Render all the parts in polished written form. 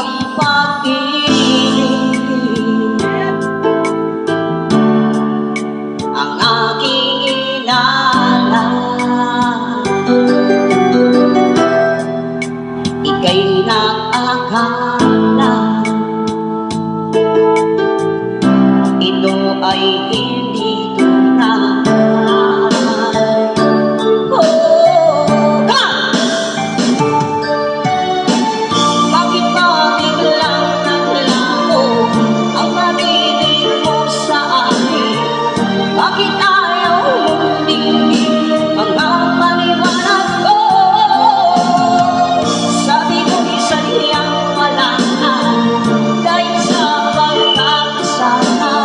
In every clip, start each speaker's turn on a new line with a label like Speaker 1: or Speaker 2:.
Speaker 1: ang pag-ibig, ang aking inalay. Ika'y nag-akala ito ay hindi tunay. Bakit ba biglang naglaho ang pag-ibig mo sa akin? Bakit ayaw mong dinggin mga paliwanag ko? Sabi ko'y sadyang wala na dahil sa pagkakasama.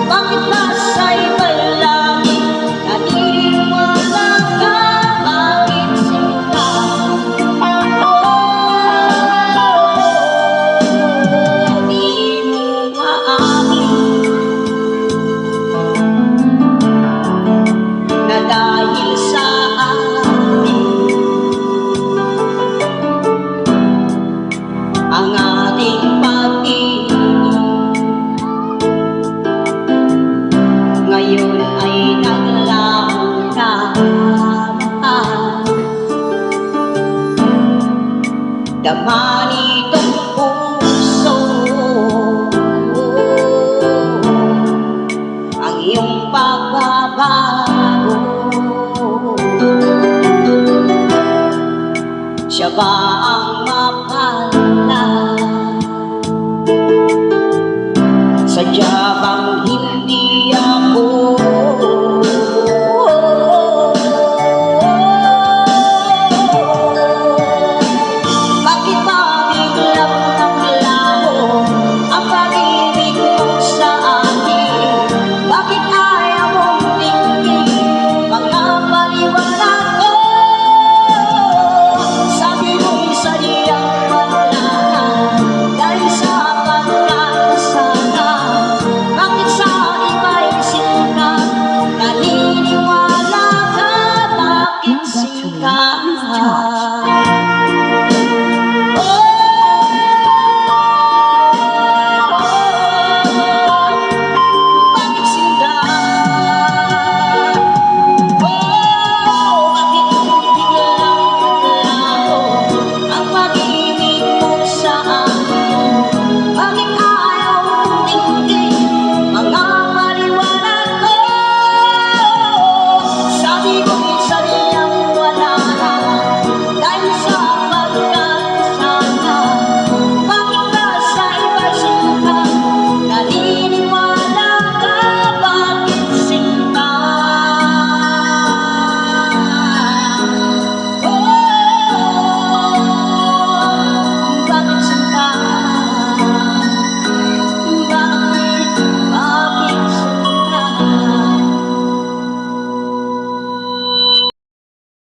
Speaker 1: Bakit nasa iba lagi naniniwala ka? Bakit sila? Di mo maamin na dahil sa amin ang ating pag-ibig ngayon ay naglaho na. Dama nitong puso ang iyong pagbabago. Siya ba ang mapala? Sadya bang